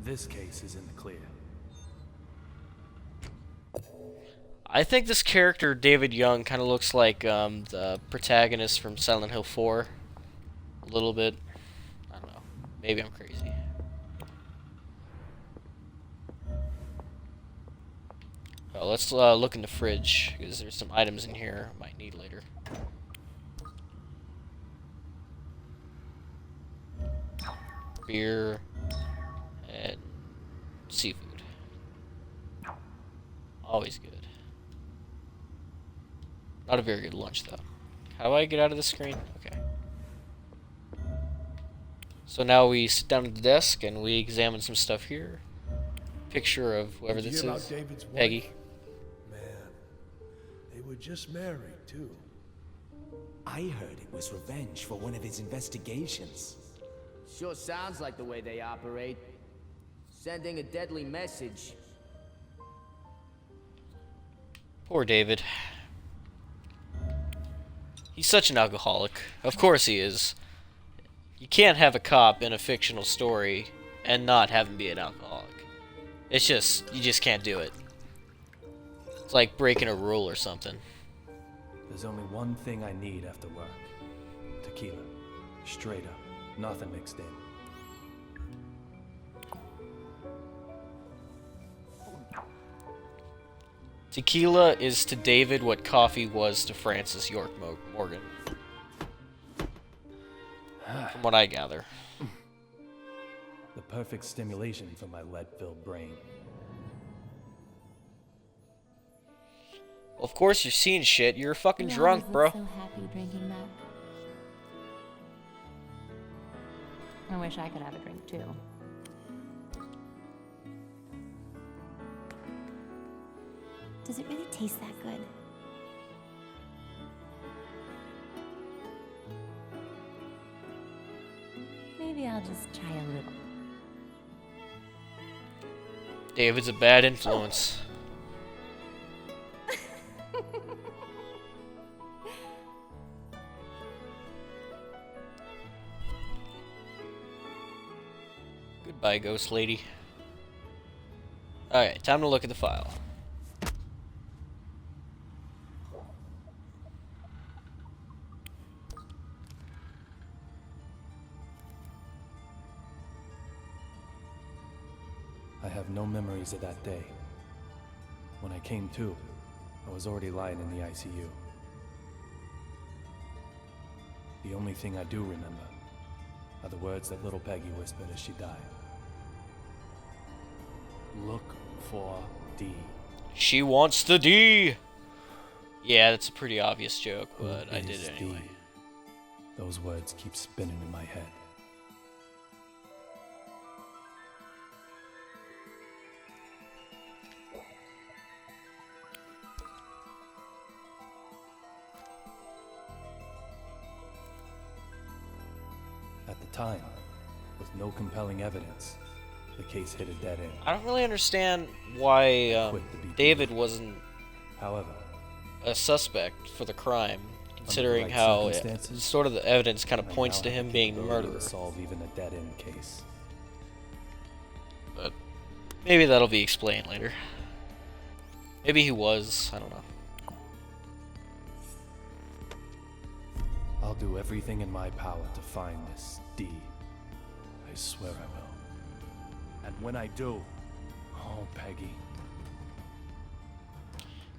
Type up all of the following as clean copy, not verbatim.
this case is in the clear. I think this character, David Young, kind of looks like the protagonist from Silent Hill 4. A little bit. I don't know. Maybe I'm crazy. Oh, let's look in the fridge, because there's some items in here I might need later. Beer and seafood. Always good. Not a very good lunch, though. How do I get out of the screen? Okay. So now we sit down at the desk and we examine some stuff here. Picture of whoever this is. Peggy. Man, they were just married, too. I heard it was revenge for one of his investigations. Sure sounds like the way they operate. Sending a deadly message. Poor David. He's such an alcoholic. Of course he is. You can't have a cop in a fictional story and not have him be an alcoholic. It's just, you just can't do it. It's like breaking a rule or something. There's only one thing I need after work. Tequila. Straight up. Nothing mixed in. Tequila is to David what coffee was to Francis York Morgan. From what I gather. The perfect stimulation for my lead-filled brain. Well, of course you're seeing shit. You're fucking You drunk, always bro. look so happy drinking that. I wish I could have a drink too. Does it really taste that good? Maybe I'll just try a little. David's a bad influence. Goodbye, ghost lady. Alright, time to look at the file. I have no memories of that day. When I came to, I was already lying in the ICU. The only thing I do remember are the words that little Peggy whispered as she died. Look for D. She wants the D! Yeah, that's a pretty obvious joke, Who but I did is it anyway. D? Those words keep spinning in my head. At the time, with no compelling evidence, the case hit a dead end. I don't really understand why Quick to be David wasn't However, a suspect for the crime, considering right how circumstances, sort of the evidence kind of I points now to have him the being the capability murderer. to solve even a dead-end case. But maybe that'll be explained later. Maybe he was, I don't know. I'll do everything in my power to find this D. I swear I will. And when I do, oh, Peggy.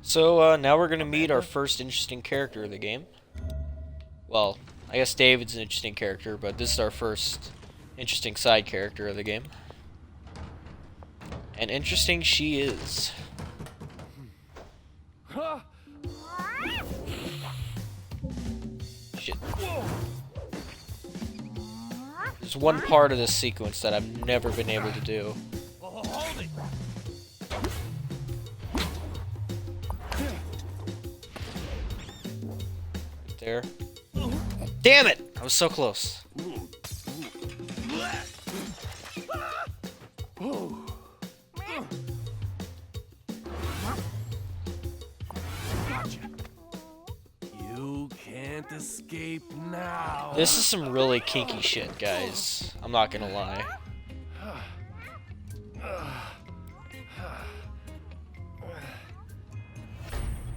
So now we're gonna meet our first interesting character of the game. Well, I guess David's an interesting character, but this is our first interesting side character of the game. And interesting she is. Shit. There's one part of this sequence that I've never been able to do. Right there. Damn it! I was so close. You can't escape now. This is some really kinky shit, guys. I'm not gonna lie.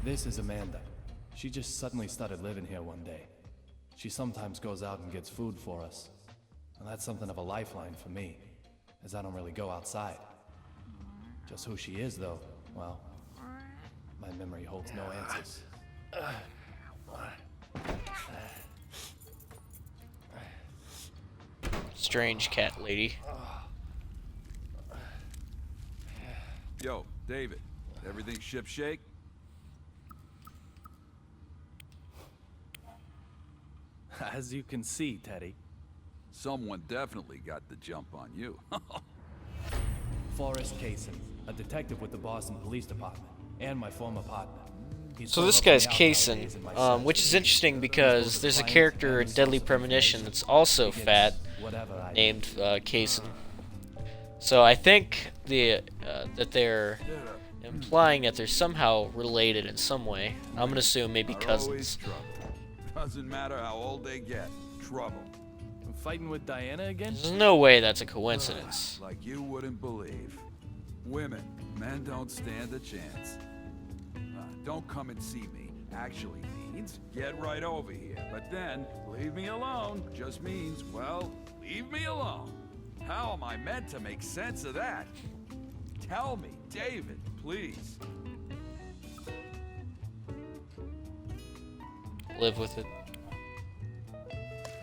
This is Amanda. She just suddenly started living here one day. She sometimes goes out and gets food for us. And that's something of a lifeline for me, as I don't really go outside. Just who she is, though, well, my memory holds no answers. Strange cat lady. Yo, David, everything shipshape? As you can see, Teddy, Someone definitely got the jump on you. Forrest Kaysen, a detective with the Boston Police Department, and my former partner. He So still this helps guy's me out Kaysen, nowadays in my search which for is the- interesting both because the there's a client character and in the Deadly source of Premonition information. that's also He gets fat, whatever I named Kaysen. So I think that they're implying that they're somehow related in some way. I'm gonna assume maybe Always cousins. trouble. Doesn't matter how old they get. Trouble. I'm fighting with Diana again? There's no way that's a coincidence. Like you wouldn't believe. Women, men don't stand a chance. Don't come and see me actually means get right over here. But then, leave me alone just means, well, leave me alone. How am I meant to make sense of that? Tell me, David, please. Live with it.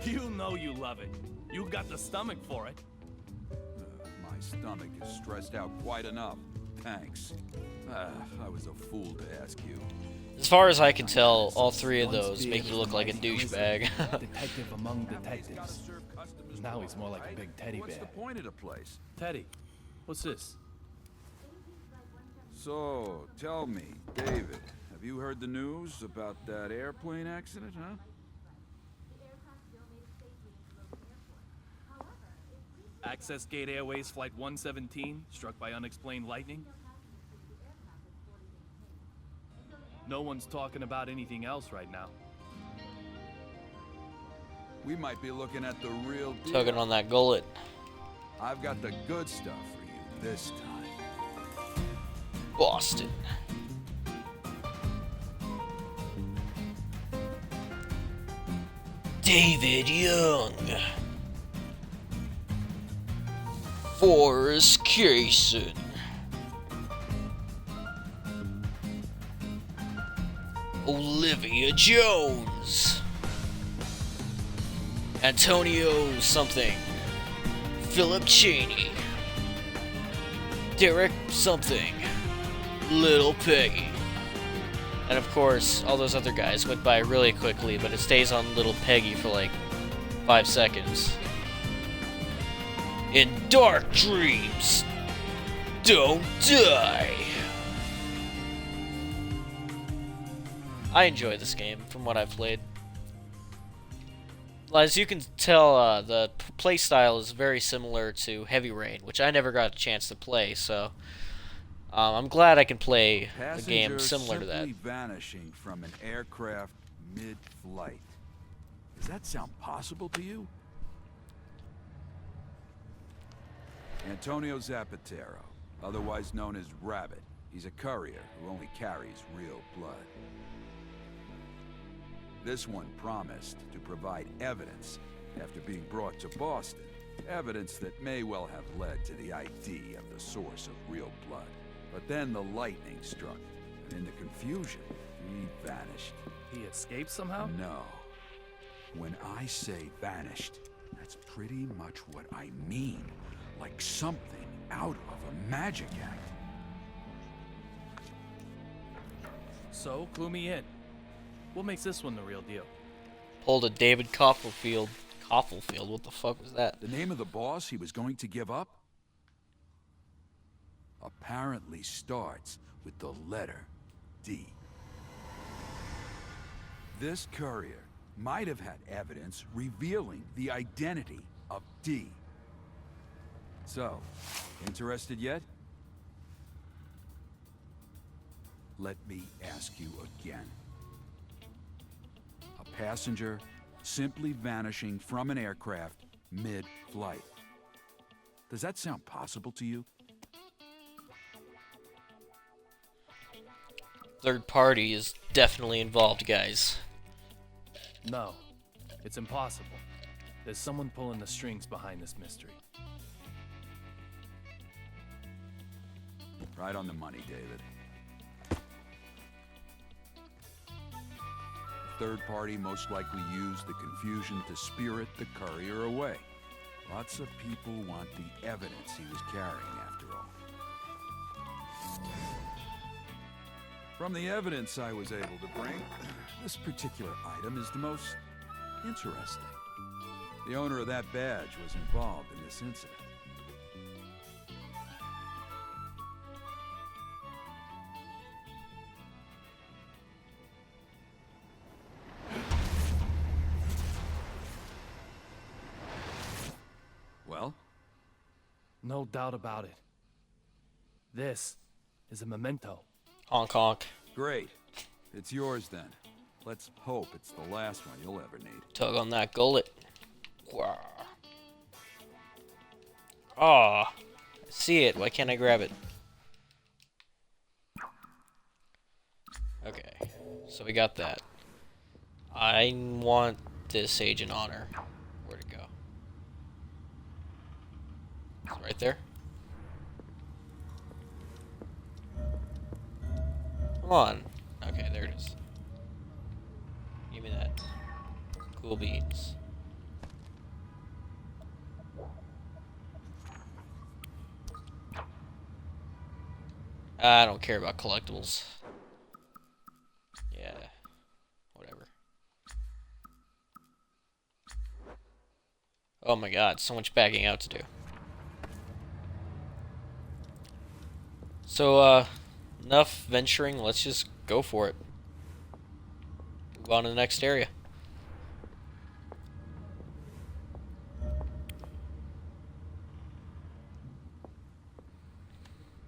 You know you love it. You got the stomach for it. My stomach is stressed out quite enough. Thanks. I was a fool to ask you. As far as I can tell, all three of those make you look like a douchebag. Detective among detectives. Now he's more like a big teddy What's bear. the point of the place? Teddy, what's this? So, tell me, David, have you heard the news about that airplane accident, huh? Access Gate Airways Flight 117, struck by unexplained lightning? No one's talking about anything else right now. We might be looking at the real deal. Tugging on that gullet. I've got the good stuff for you this time. Boston. David Young. Forrest Kaysen. Olivia Jones. Antonio something. Philip Cheney. Derek something. Little Peggy. And of course, all those other guys went by really quickly, but it stays on Little Peggy for like 5 seconds. In dark dreams, don't die. I enjoy this game from what I've played. As you can tell, the playstyle is very similar to Heavy Rain, which I never got a chance to play, so I'm glad I can play a game Passenger similar to that. simply vanishing from an aircraft mid-flight. Does that sound possible to you? Antonio Zapatero, otherwise known as Rabbit. He's a courier who only carries real blood. This one promised to provide evidence after being brought to Boston. Evidence that may well have led to the ID of the source of real blood. But then the lightning struck, and in the confusion, he vanished. He escaped somehow? No. When I say vanished, that's pretty much what I mean. Like something out of a magic act. So, clue me in. What makes this one the real deal? Pulled a David Copperfield. Copperfield? What the fuck was that? The name of the boss he was going to give up apparently starts with the letter D. This courier might have had evidence revealing the identity of D. So, interested yet? Let me ask you again. A passenger simply vanishing from an aircraft mid-flight. Does that sound possible to you? Third party is definitely involved, guys. No, it's impossible. There's someone pulling the strings behind this mystery. Right on the money, David. The third party most likely used the confusion to spirit the courier away. Lots of people want the evidence he was carrying, after all. From the evidence I was able to bring, this particular item is the most interesting. The owner of that badge was involved in this incident. Well? No doubt about it. This is a memento. Honk honk. Great. It's yours then. Let's hope it's the last one you'll ever need. Tug on that gullet. Wow. Aw. I see it. Why can't I grab it? Okay. So we got that. I want this Agent Honor. Where'd it go? It's right there. Come on. Okay, there it is. Give me that. Cool beans. I don't care about collectibles. Yeah. Whatever. Oh my god, so much backing out to do. So, enough venturing, let's just go for it. Move on to the next area.